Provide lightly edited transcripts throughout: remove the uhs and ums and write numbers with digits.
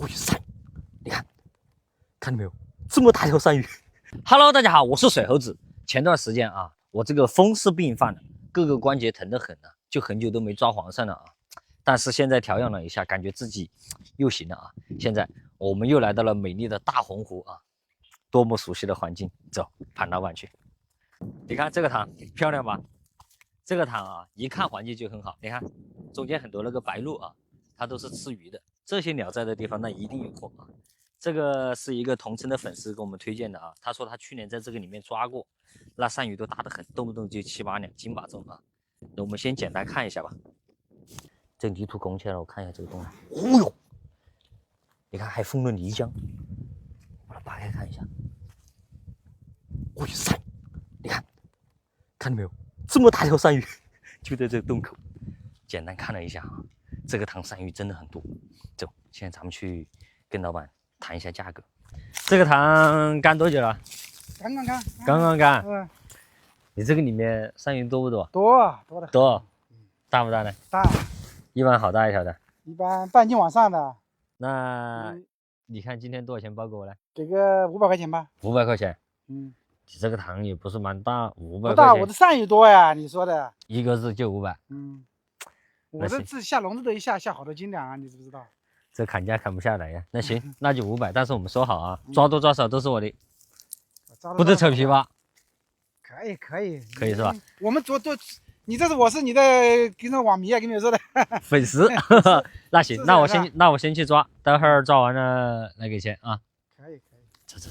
我去鳝，你看，看到没有，这么大条鳝鱼。Hello， 大家好，我是水猴子。前段时间啊，我这个风湿病犯了，各个关节疼得很啊，就很久都没抓黄鳝了啊。但是现在调养了一下，感觉自己又行了啊。现在我们又来到了美丽的大洪湖啊，多么熟悉的环境。走，盘老板去。你看这个塘漂亮吧？这个塘啊，一看环境就很好。你看中间很多那个白鹭啊，它都是吃鱼的。这些鸟在的地方，那一定有货啊。这个是一个同城的粉丝给我们推荐的啊，他说他去年在这个里面抓过，那鳝鱼都大得很，动不动就7、8两斤把重啊。那我们先简单看一下吧。这泥土拱起来了，我看一下这个洞。哦呦，你看还封了泥浆，把它扒开看一下。哦，鳝，你看，看到没有？这么大条鳝鱼就在这个洞口。简单看了一下啊，这个塘鳝鱼真的很多。走，现在咱们去跟老板谈一下价格。这个塘干多久了？刚刚干。嗯。你这个里面鳝鱼多不多？多的。多。大不大呢？大。一般好大一条的。一般半斤往上的。那你看今天多少钱包给我呢？给个500块钱吧。500块钱。嗯。你这个塘也不是蛮大，500块钱。不大，我的鳝鱼多呀，你说的。一个字就500。嗯。我这次下笼子都一下好多斤两啊，你知不知道？这砍价砍不下来呀。那行，那就500，但是我们说好啊，抓多抓少都是我的，不得扯皮吧？可以是吧？我们我是你的跟着网迷啊，跟你说的粉丝。那行，那我先去抓，待会儿抓完了来给钱啊。可以。走。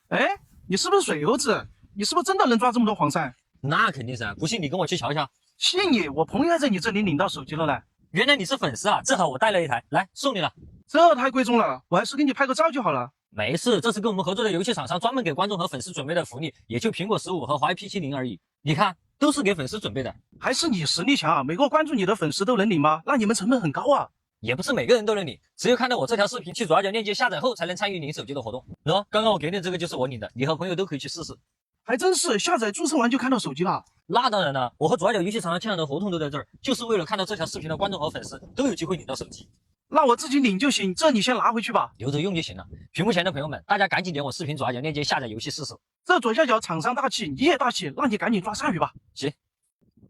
哎，你是不是水猴子？你是不是真的能抓这么多黄鳝？那肯定是啊，不信你跟我去瞧瞧。信你，我朋友还在你这里领到手机了呢。原来你是粉丝啊，正好我带了一台，来送你了。这太贵重了，我还是给你拍个照就好了。没事，这是跟我们合作的游戏厂商专门给观众和粉丝准备的福利，也就苹果15和华为P70而已。你看，都是给粉丝准备的。还是你实力强，每个关注你的粉丝都能领吗？那你们成本很高啊。也不是每个人都能领，只有看到我这条视频，去左下角链接下载后才能参与领手机的活动。喏，刚刚我给你的这个就是我领的，你和朋友都可以去试试。还真是，下载注册完就看到手机了。那当然了，我和左下角游戏厂商签了的合同都在这儿，就是为了看到这条视频的观众和粉丝都有机会领到手机。那我自己领就行，这你先拿回去吧，留着用就行了。屏幕前的朋友们，大家赶紧点我视频左下角链接下载游戏试试。这左下角厂商大气，你也大气，那你赶紧抓鳝鱼吧。行，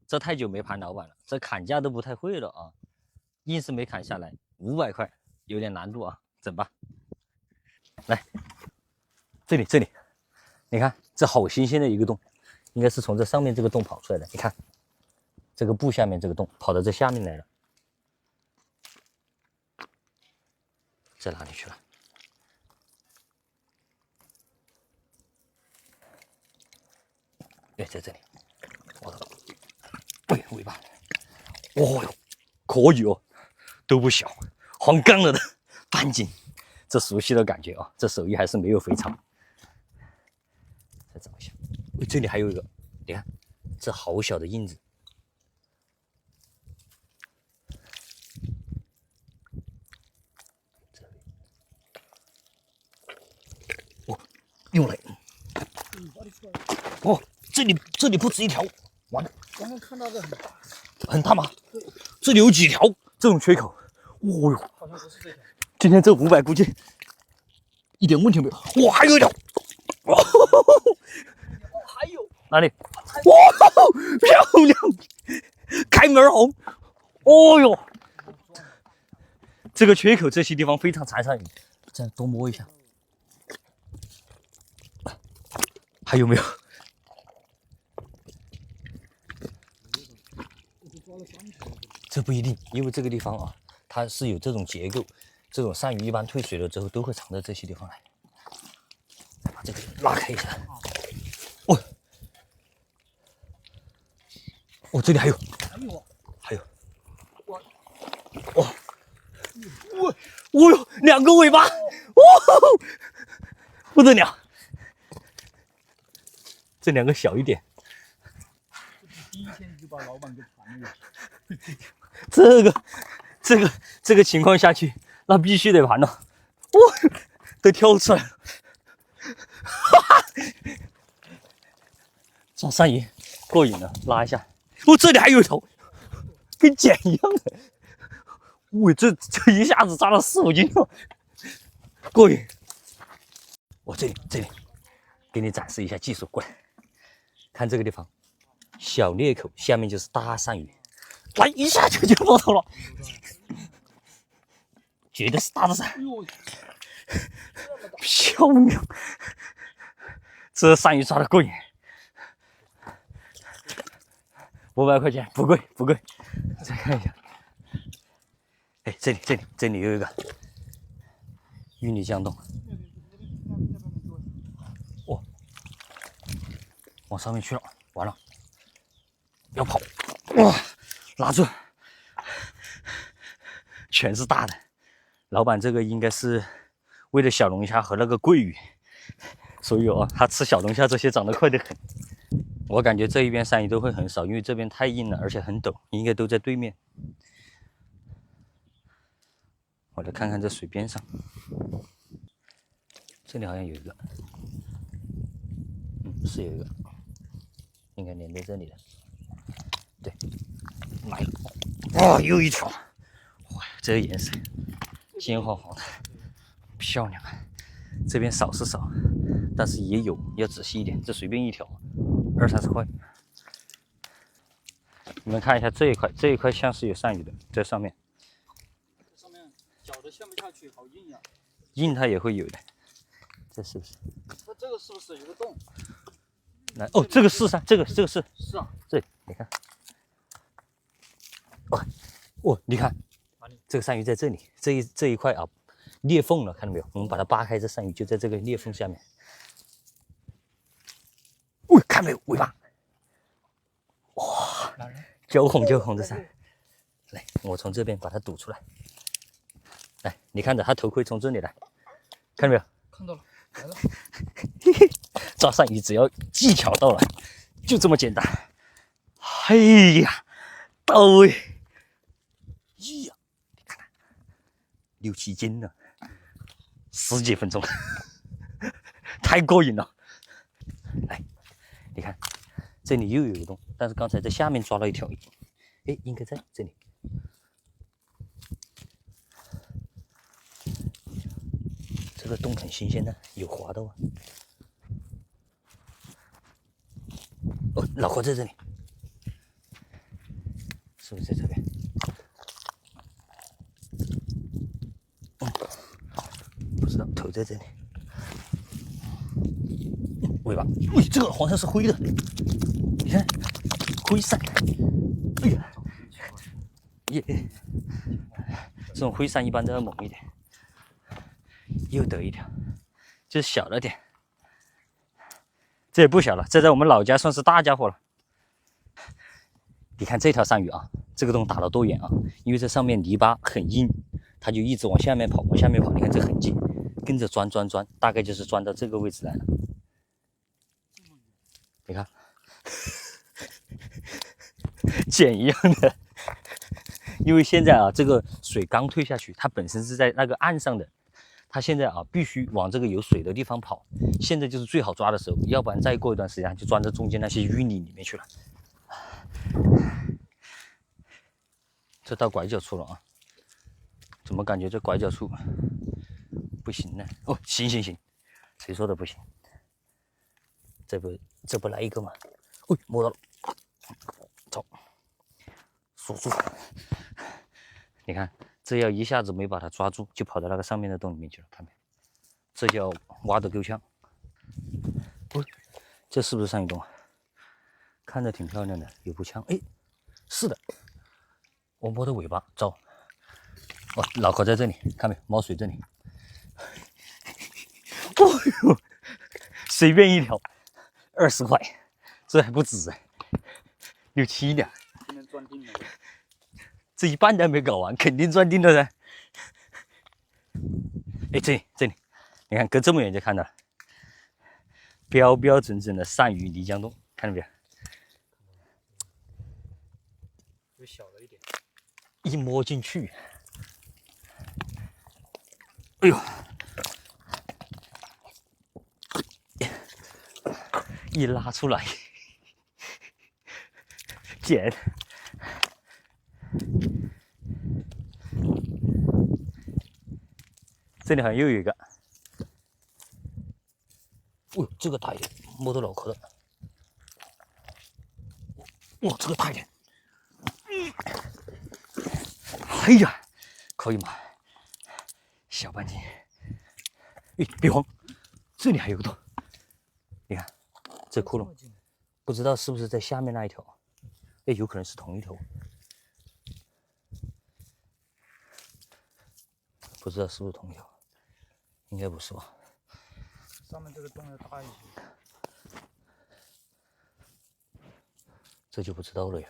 这太久没盘老板了，这砍价都不太会了啊，硬是没砍下来，500块有点难度啊，整吧。来，这里，你看这好新鲜的一个洞，应该是从这上面这个洞跑出来的。你看，这个布下面这个洞跑到这下面来了，在哪里去了？哎，在这里，我的，哎，尾巴，哦哟，可以哦，都不小，黄杠了的半斤，这熟悉的感觉啊，这手艺还是没有肥肠。再找一下，这里还有一个，你看，这好小的印子。哦，又来。哦，这里不止一条，完了。刚刚看到的很大。很大吗？这里有几条这种缺口？哦哟，好像不是这条。今天这500估计一点问题没有。哇，还有一条。哦，还有哪里？哇，漂亮，开门红。哦哟，这个缺口这些地方非常缠上你，再多摸一下，还有没有？这不一定，因为这个地方啊，它是有这种结构，这种鳝鱼一般退水了之后都会藏在这些地方来。把这个拉开一下。哦，这里还有，哦哟，2个尾巴，哦，不得了，这2个小一点。第一天就把老板给盘了。这个情况下去，那必须得盘了。哦，都跳出来了。抓鳝鱼过瘾了，拉一下。哦，这里还有一头，跟茧一样的。喂，这一下子抓了4、5斤哦，过瘾！我这里，给你展示一下技术，过来，看这个地方，小裂口下面就是大鳝鱼，来一下就爆头了，绝对是大的鳝，漂亮！这鳝鱼抓的过瘾，500块钱，不贵不贵。再看一下，哎，这里有一个玉泥江洞，哇，往上面去了，完了，要跑，哇，拉住，全是大的。老板这个应该是为了小龙虾和那个桂鱼，所以他吃小龙虾这些长得快得很。我感觉这一边鳝鱼都会很少，因为这边太硬了，而且很陡，应该都在对面。我来看看这水边上，这里好像有一个，是有一个，应该连在这里的。对，来了，哇，又一条，哇，这个颜色，金黄黄的，漂亮啊！这边少是少，但是也有，要仔细一点。这随便一条，20、30块。你们看一下这一块像是有鳝鱼的，在上面。上面搅的陷不下去，好硬呀。硬它也会有的，这是不是？它这个是不是有个洞？来，哦，这个是噻，这个是。是啊，这里你看，你看，这个鳝鱼在这里，这一块啊，裂缝了，看到没有？我们把它扒开，这鳝鱼就在这个裂缝下面。喂，看没有尾巴？哇，焦红的鳝。来，我从这边把它堵出来。来，你看着它头盔从这里来，看到没有？看到了，来了。抓鳝鱼只要技巧到了，就这么简单。哎呀，到位！呀，你看看，6、7斤了，10几分钟，太过瘾了。来，你看，这里又有一个洞，但是刚才在下面抓了一条鱼，哎，应该在这里。这个洞很新鲜的，有滑的哦。哦，老何在这里，是不是在这边？不知道，头在这里。尾巴，喂，这个好像是灰的，你看，灰鳝。哎呀，耶，这种灰鳝一般都要猛一点。又得一条，就是小了点。这也不小了，这在我们老家算是大家伙了。你看这条鳝鱼啊，这个洞打了多远啊？因为这上面泥巴很硬，它就一直往下面跑，往下面跑。你看这痕迹，跟着钻，大概就是钻到这个位置来了。你看，茧一样的。因为现在啊，这个水刚退下去，它本身是在那个岸上的。它现在啊，必须往这个有水的地方跑。现在就是最好抓的时候，要不然再过一段时间就钻到中间那些淤泥里面去了。这到拐角处了啊，怎么感觉这拐角处不行呢？哦，行，谁说的不行？这不来一个吗？哦，摸到了，走，锁住。你看。这要一下子没把它抓住，就跑到那个上面的洞里面去了，看没？这叫挖得够呛。哦，这是不是鳝鱼洞啊？看着挺漂亮的，有步枪。哎，是的，我摸的尾巴，走。哦，老何在这里，看没？猫水这里。哦呦，随便一条，20块，这还不止哎，6、7两。今天钻定了。这一半都还没搞完，肯定钻定了噻。哎，这里，你看隔这么远就看到了，标准的鳝鱼泥浆洞，看到没有？有小了一点，一摸进去，哎呦，一拉出来，捡。这里好像又有一个。哦，这个大一点，摸到脑壳了。哇，这个大一点。哎呀，可以吗？小半斤。哎，别慌，这里还有个洞。你看，这窟窿，不知道是不是在下面那一条？哎，有可能是同一条。不知道是不是同一条，应该不是吧？上面这个洞要大一些。这就不知道了呀。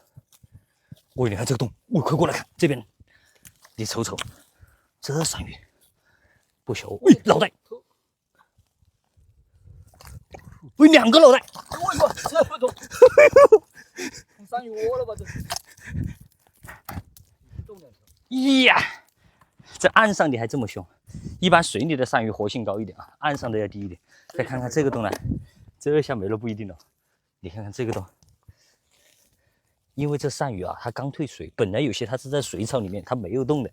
喂，你看这个洞，喂，快过来看这边，你瞅瞅，这鳝鱼不小，喂，脑袋，喂，两个脑袋，我操，这么多！鳝鱼窝了吧？这是。呀，这岸上的还这么凶，一般水里的鳝鱼活性高一点啊，岸上的要低一点。再看看这个洞呢，这下没了不一定了。你看看这个洞。因为这鳝鱼啊，它刚退水，本来有些它是在水草里面，它没有动的，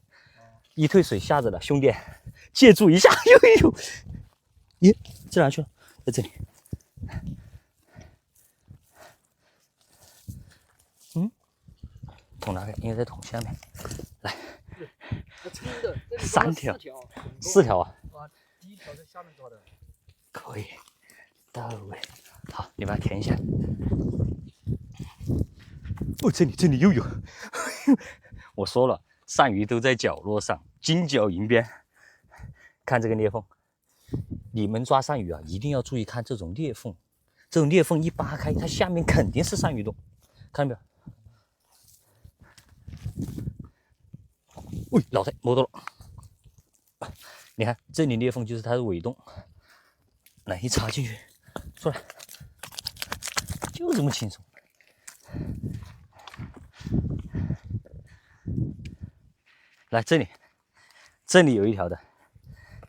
一退水吓着了，兄弟，借助一下，呦，咦，这哪去了？在这里，桶哪个？应该在桶下面。来，3条，4条啊！第一条在下面抓的。可以，到位。好，你把它填一下。哦，这里又有。我说了，鳝鱼都在角落上，金角银边。看这个裂缝，你们抓鳝鱼啊，一定要注意看这种裂缝。这种裂缝一扒开，它下面肯定是鳝鱼洞，看到没有？喂，脑袋摸到了。你看这里裂缝就是它的尾洞，来一插进去，出来，就这么轻松。来这里有一条的，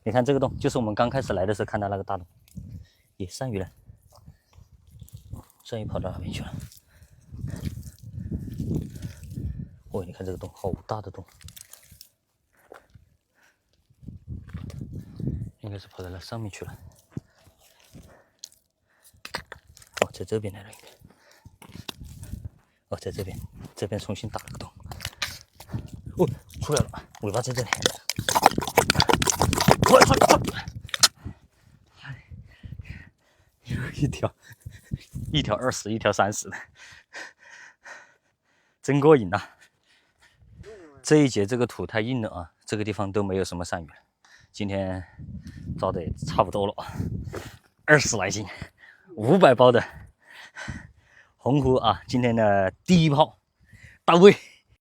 你看这个洞，就是我们刚开始来的时候看到那个大洞。咦，鳝鱼呢？鳝鱼跑到哪边去了？哦，你看这个洞，好大的洞，应该是跑到那上面去了。哦，在这边来了，应该。哦，在这边重新打了个洞。哦，出来了，尾巴在这里。快！有一条20，一条30的，真过瘾啊！这一节这个土太硬了啊，这个地方都没有什么鳝鱼了。今天抓的也差不多了，20来斤，500包的红湖啊，今天的第一炮到位。